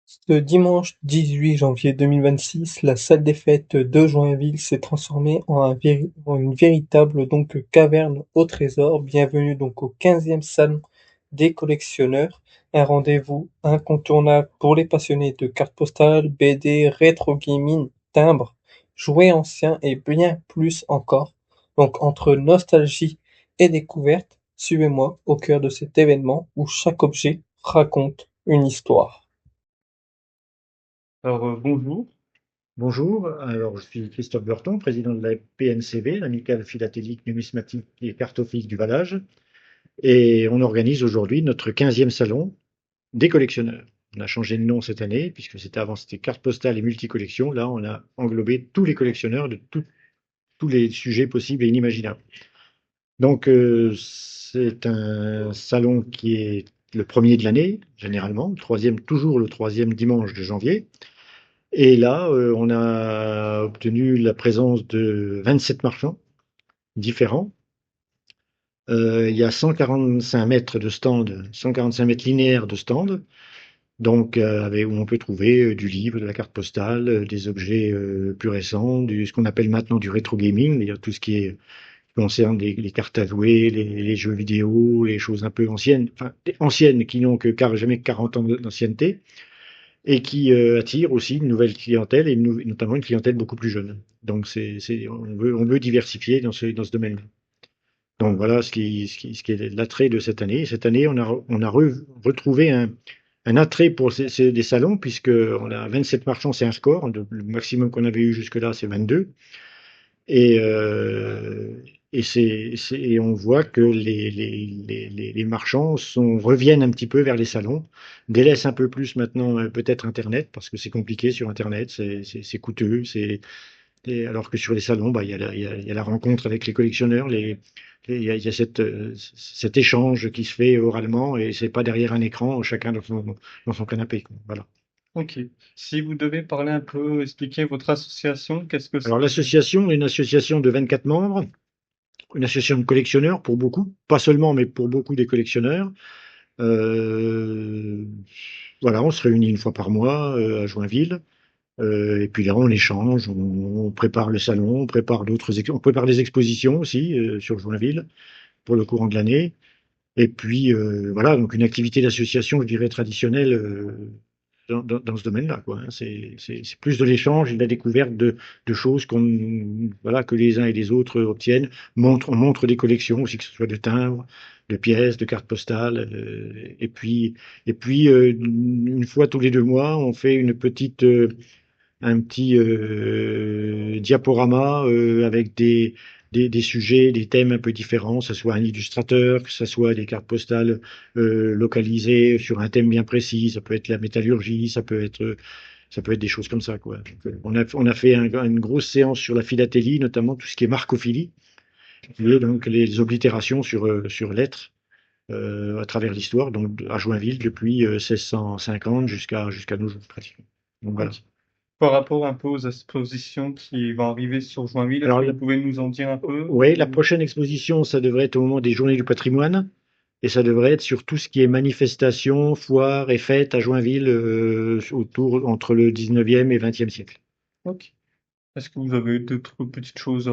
Ce dimanche 18 janvier 2026, la salle des fêtes de Joinville s'est transformée en une véritable caverne au trésor. Bienvenue au 15e salon des collectionneurs, un rendez-vous incontournable pour les passionnés de cartes postales, BD, rétro gaming, timbres, jouets anciens et bien plus encore. Donc entre nostalgie et découverte, suivez-moi au cœur de cet événement où chaque objet raconte une histoire. Bonjour. Bonjour, alors je suis Christophe Burton, président de la PNCV, l'Amicale philatélique, numismatique et cartophique du Valage, et on organise aujourd'hui notre 15e salon des collectionneurs. On a changé de nom cette année, puisque avant c'était carte postale et multicollection. Là, on a englobé tous les collectionneurs de tous les sujets possibles et inimaginables. Donc, c'est un salon qui est le premier de l'année, généralement, toujours le troisième dimanche de janvier. Et là, on a obtenu la présence de 27 marchands différents. Il y a 145 mètres de stand, 145 mètres linéaires de stand, donc où on peut trouver du livre, de la carte postale, des objets plus récents, ce qu'on appelle maintenant du rétro gaming, c'est-à-dire tout ce qui concerne les cartes à jouer, les jeux vidéo, les choses un peu anciennes, enfin anciennes qui n'ont jamais que 40 ans d'ancienneté et qui attire aussi une nouvelle clientèle et notamment une clientèle beaucoup plus jeune. Donc on veut diversifier dans ce domaine-là. Donc voilà ce qui est l'attrait de cette année. Cette année, on a retrouvé un attrait pour des salons, puisque on a 27 marchands, c'est un score. Le maximum qu'on avait eu jusque-là, c'est 22. Et, et on voit que les marchands reviennent un petit peu vers les salons, délaissent un peu plus maintenant peut-être Internet, parce que c'est compliqué sur Internet, c'est coûteux, alors que sur les salons, bah, il y a la rencontre avec les collectionneurs, il y a cet échange qui se fait oralement, et c'est pas derrière un écran, chacun dans son canapé, quoi. Voilà. Ok. Si vous devez parler un peu, expliquer votre association, qu'est-ce que c'est? Alors l'association est une association de 24 membres, une association de collectionneurs pour beaucoup, pas seulement, mais pour beaucoup des collectionneurs. Euh, voilà, on se réunit une fois par mois à Joinville. Et puis là, on échange, on prépare le salon, on prépare des expositions aussi sur Joinville pour le courant de l'année. Et puis voilà, donc une activité d'association, je dirais traditionnelle dans ce domaine-là, quoi, hein. C'est plus de l'échange et de la découverte de choses voilà, que les uns et les autres obtiennent. On montre des collections aussi, que ce soit de timbres, de pièces, de cartes postales. Et puis une fois tous les 2 mois, on fait un petit diaporama avec des sujets, des thèmes un peu différents, que ce soit un illustrateur, que ce soit des cartes postales localisées sur un thème bien précis, ça peut être la métallurgie, ça peut être des choses comme ça, quoi. Donc, on a fait une grosse séance sur la philatélie, notamment tout ce qui est marcophilie, qui est donc les oblitérations sur lettres à travers l'histoire, donc à Joinville depuis 1650 jusqu'à nos jours pratiquement. Donc voilà. Ok. Par rapport un peu aux expositions qui vont arriver sur Joinville, est-ce Alors, que vous pouvez nous en dire un peu? oui, la prochaine exposition, ça devrait être au moment des Journées du patrimoine, et ça devrait être sur tout ce qui est manifestations, foires et fêtes à Joinville entre le 19e et 20e siècle. Ok. Est-ce que vous avez d'autres petites choses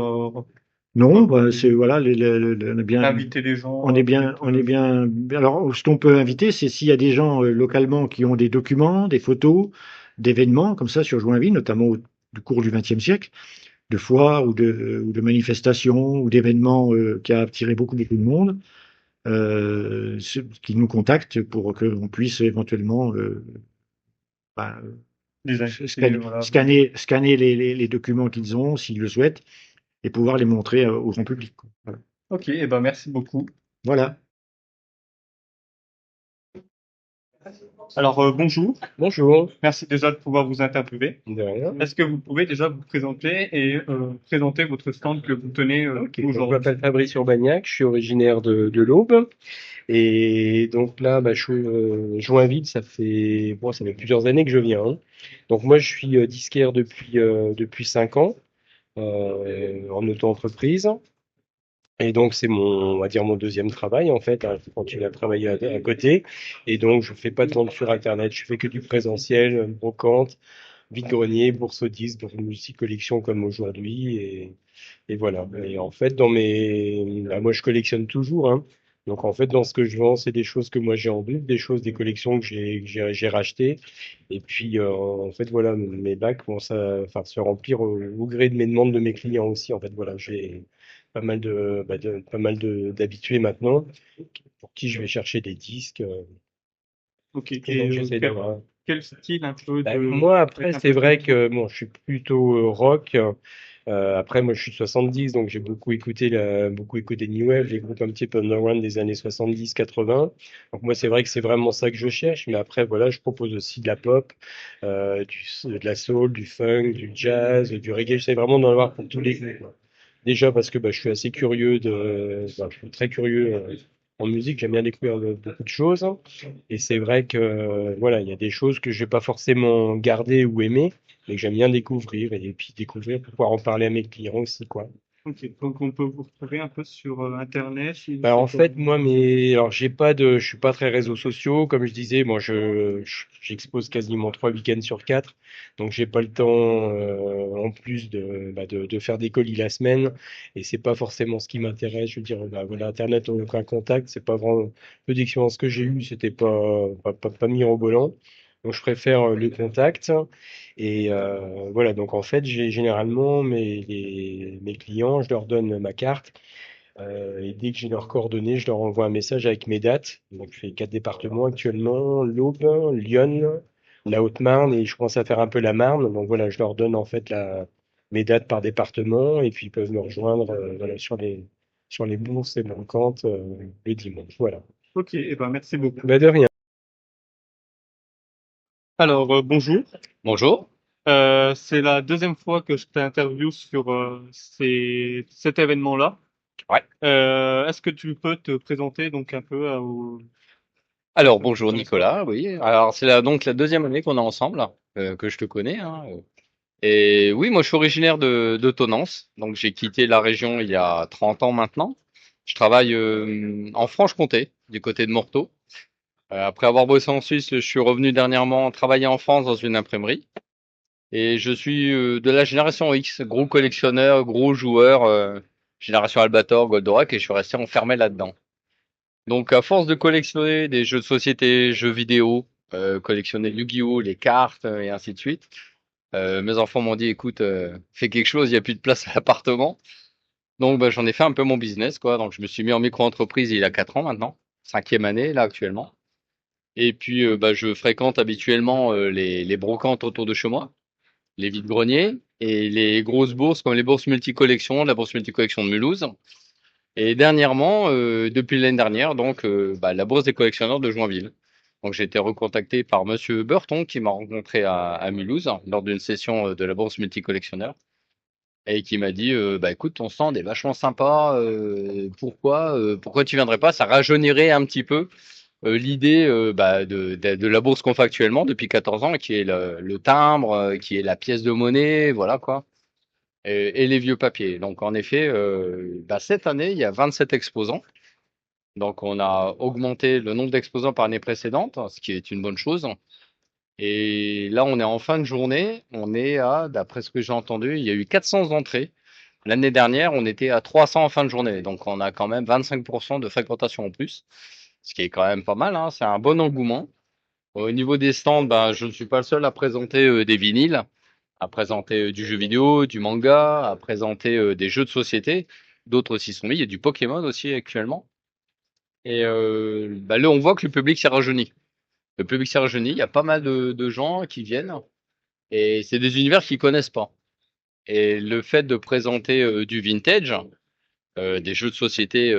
Non, à bah, c'est voilà, inviter les gens on est à bien, peut-être on est bien. Alors, ce qu'on peut inviter, c'est s'il y a des gens localement qui ont des documents, des photos, d'événements comme ça sur Joinville, notamment du cours du XXe siècle, de foires ou de manifestations ou d'événements qui a attiré beaucoup de monde. Qui nous contactent pour qu'on puisse éventuellement bah, les inviter, voilà. scanner les documents qu'ils ont, s'ils le souhaitent, et pouvoir les montrer au grand public, quoi. Voilà. Ok, et ben merci beaucoup. Voilà. Alors bonjour, Bonjour, merci déjà de pouvoir vous interviewer. de rien. Est-ce que vous pouvez déjà vous présenter et présenter votre stand que vous tenez Ok, donc je aujourd'hui? m'appelle Fabrice Urbagnac, je suis originaire de l'Aube. Et donc là, je suis Joinville, ça fait plusieurs années que je viens, hein. Donc moi, je suis disquaire depuis 5 ans en auto-entreprise. Et donc, c'est on va dire mon deuxième travail, en fait, hein. Je continue à travailler à côté. Et donc, je fais pas de vente sur Internet. Je fais que du présentiel, brocante, vide-grenier, bourse aux disques, donc une multi-collection comme aujourd'hui. Et voilà. Et en fait, moi, je collectionne toujours, hein. Donc, en fait, dans ce que je vends, c'est des choses que moi j'ai en double, des choses, des collections que j'ai rachetées. Et puis, en fait, voilà, mes bacs vont enfin, se remplir au gré de mes demandes de mes clients aussi. En fait, voilà, j'ai pas mal d'habitués maintenant pour qui je vais chercher des disques. Ok. Et donc, Et j'essaie d'avoir. quel style un peu Moi, après, un c'est peu vrai collection? que bon, je suis plutôt rock. Après, moi, je suis de 70, donc j'ai beaucoup écouté New Wave, les groupes un petit peu underground des années 70-80. Donc moi, c'est vrai que c'est vraiment ça que je cherche. Mais après, voilà, je propose aussi de la pop, de la soul, du funk, du jazz, du reggae. J'essaie vraiment d'en avoir pour tous les goûts, quoi. Déjà parce que je suis assez curieux je suis très curieux en musique. J'aime bien découvrir beaucoup de choses. Et c'est vrai que voilà, il y a des choses que je vais pas forcément garder ou aimer, mais que j'aime bien découvrir et puis découvrir pour pouvoir en parler à mes clients aussi, quoi. Ok. Donc on peut vous retrouver un peu sur Internet. Bah, en fait, moi, alors je suis pas très réseaux sociaux, comme je disais, moi, j'expose quasiment 3 week-ends sur 4, donc j'ai pas le temps, en plus de faire des colis la semaine, et c'est pas forcément ce qui m'intéresse. Je veux dire, bah, voilà, Internet, on n'a aucun contact, c'est pas vraiment, peu d'expériences que j'ai eues, c'était pas mirobolant, donc je préfère le contact, et voilà, donc en fait, j'ai généralement mes clients, je leur donne ma carte. Et dès que j'ai leurs coordonnées, je leur envoie un message avec mes dates. Donc, je fais 4 départements actuellement, l'Aube, Lyon, la Haute-Marne et je commence à faire un peu la Marne. Donc voilà, je leur donne en fait mes dates par département et puis ils peuvent me rejoindre voilà, sur les bourses et brocantes le dimanche. Voilà. Ok. Et ben merci beaucoup. Bah, de rien. Alors bonjour. Bonjour. C'est la deuxième fois que je t'interview sur cet événement-là. Ouais. Est-ce que tu peux te présenter donc un peu Alors bonjour Nicolas, oui. Alors c'est donc la deuxième année qu'on est ensemble, que je te connais, hein. Et oui, moi je suis originaire de Tonnance, donc j'ai quitté la région il y a 30 ans maintenant. Je travaille en Franche-Comté, du côté de Morteau. Après avoir bossé en Suisse, je suis revenu dernièrement travailler en France dans une imprimerie. Et je suis de la génération X, gros collectionneur, gros joueur, génération Albator, Goldorak, et je suis resté enfermé là-dedans. Donc, à force de collectionner des jeux de société, jeux vidéo, collectionner Yu-Gi-Oh, les cartes et ainsi de suite, mes enfants m'ont dit, écoute, fais quelque chose, il n'y a plus de place à l'appartement. Donc, bah, j'en ai fait un peu mon business, quoi. Donc, je me suis mis en micro-entreprise il y a 4 ans maintenant, cinquième année là actuellement. Et puis, bah, je fréquente habituellement les brocantes autour de chez moi, les vides-greniers et les grosses bourses comme les bourses multicollections, la bourse multicollection de Mulhouse. Et dernièrement, depuis l'année dernière, donc la bourse des collectionneurs de Joinville. Donc j'ai été recontacté par Monsieur Burton qui m'a rencontré à Mulhouse lors d'une session de la bourse multicollectionneur et qui m'a dit écoute, ton stand est vachement sympa, pourquoi tu viendrais pas? Ça rajeunirait un petit peu l'idée de la bourse qu'on fait actuellement depuis 14 ans, qui est le timbre, qui est la pièce de monnaie, voilà quoi, et les vieux papiers. Donc en effet, cette année, il y a 27 exposants. Donc, on a augmenté le nombre d'exposants par année précédente, ce qui est une bonne chose. Et là, on est en fin de journée. On est d'après ce que j'ai entendu, il y a eu 400 entrées. L'année dernière, on était à 300 en fin de journée. Donc, on a quand même 25% de fréquentation en plus, ce qui est quand même pas mal, hein. C'est un bon engouement. Au niveau des stands, je ne suis pas le seul à présenter des vinyles, à présenter du jeu vidéo, du manga, à présenter des jeux de société. D'autres aussi sont mis. Il y a du Pokémon aussi actuellement. Et là, on voit que le public s'est rajeuni. Le public s'est rajeuni. Il y a pas mal de gens qui viennent et c'est des univers qu'ils connaissent pas. Et le fait de présenter du vintage, des jeux de société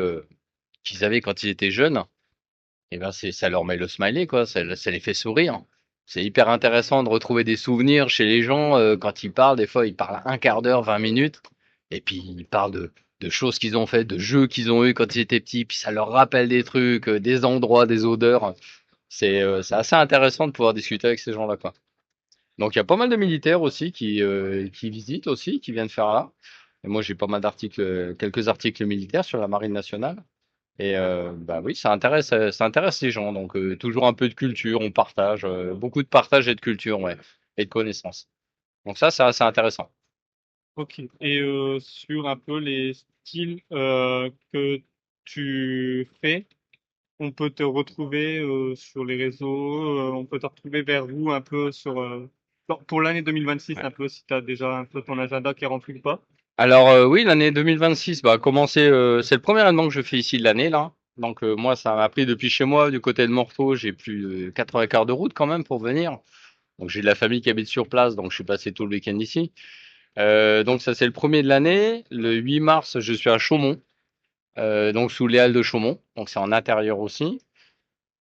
qu'ils avaient quand ils étaient jeunes, et ben ça leur met le smiley quoi. Ça les fait sourire. C'est hyper intéressant de retrouver des souvenirs chez les gens quand ils parlent. Des fois, ils parlent un quart d'heure, 20 minutes, et puis ils parlent de choses qu'ils ont fait, de jeux qu'ils ont eu quand ils étaient petits, puis ça leur rappelle des trucs, des endroits, des odeurs. C'est assez intéressant de pouvoir discuter avec ces gens-là, quoi. Donc il y a pas mal de militaires aussi qui visitent aussi, qui viennent faire là. Et moi, j'ai pas mal d'articles, quelques articles militaires sur la Marine nationale. Et bah oui, ça intéresse les gens. Donc toujours un peu de culture, on partage, beaucoup de partage et de culture, ouais, et de connaissances. Donc ça, c'est assez intéressant. Ok. Et sur un peu les styles que tu fais, on peut te retrouver sur les réseaux, on peut te retrouver vers où un peu sur pour l'année 2026 Ouais. un peu si tu as déjà un peu ton agenda qui est rempli ou pas. Alors oui, l'année 2026 va commencer. C'est le premier événement que je fais ici de l'année là. Donc moi, ça m'a pris depuis chez moi, du côté de Morteau, j'ai plus de 80 quarts de route quand même pour venir. Donc j'ai de la famille qui habite sur place, donc je suis passé tout le week-end ici. Donc ça c'est le premier de l'année. Le 8 mars, je suis à Chaumont, donc sous les Halles de Chaumont. Donc c'est en intérieur aussi.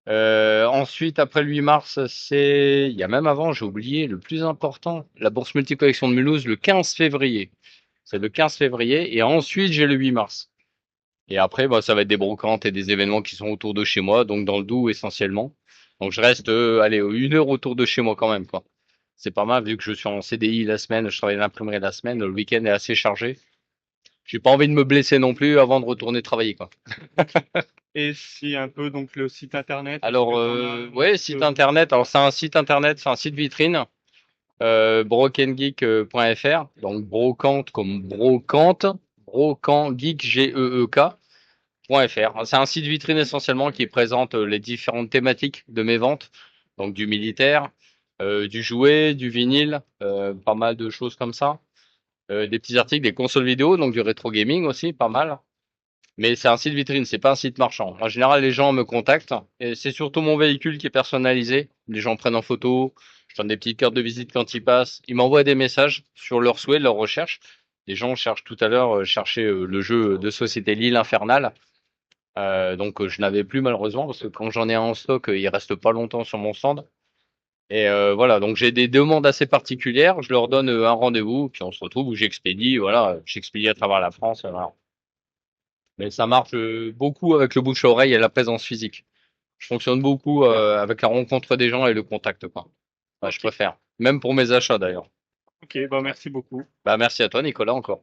Ensuite, après le 8 mars, il y a même avant, j'ai oublié, le plus important, la bourse multicollection de Mulhouse, le 15 février. C'est le 15 février. Et ensuite, j'ai le 8 mars. Et après, bah, ça va être des brocantes et des événements qui sont autour de chez moi, donc dans le Doubs essentiellement. Donc je reste, allez, 1 heure autour de chez moi quand même, quoi. C'est pas mal, vu que je suis en CDI la semaine, je travaille à l'imprimerie la semaine, le week-end est assez chargé. J'ai pas envie de me blesser non plus avant de retourner travailler, quoi. Et si un peu donc le site internet, est-ce Alors, que tu en as un ouais, petit site peu? internet. Alors, c'est un site internet, c'est un site vitrine, brokengeek.fr. Donc, brocante comme brocante, brocantgeek, Geek.fr. C'est un site vitrine essentiellement qui présente les différentes thématiques de mes ventes. Donc, du militaire, du jouet, du vinyle, pas mal de choses comme ça. Des petits articles, des consoles vidéo, donc du rétro gaming aussi, pas mal. Mais c'est un site vitrine, c'est pas un site marchand. En général, les gens me contactent et c'est surtout mon véhicule qui est personnalisé. Les gens prennent en photo, je donne des petites cartes de visite quand ils passent. Ils m'envoient des messages sur leurs souhaits, leurs recherches. Les gens cherchent tout à l'heure, cherchaient le jeu de société L'île infernale. Donc je n'avais plus malheureusement parce que quand j'en ai un en stock, il reste pas longtemps sur mon stand. Et voilà, donc j'ai des demandes assez particulières. Je leur donne un rendez-vous, puis on se retrouve où j'expédie. Voilà, j'expédie à travers la France. Voilà. Mais ça marche beaucoup avec le bouche à oreille et la présence physique. Je fonctionne beaucoup avec la rencontre des gens et le contact, quoi. Ouais, je Ok, préfère. Même pour mes achats d'ailleurs. ok, bah merci beaucoup. Bah merci à toi Nicolas encore.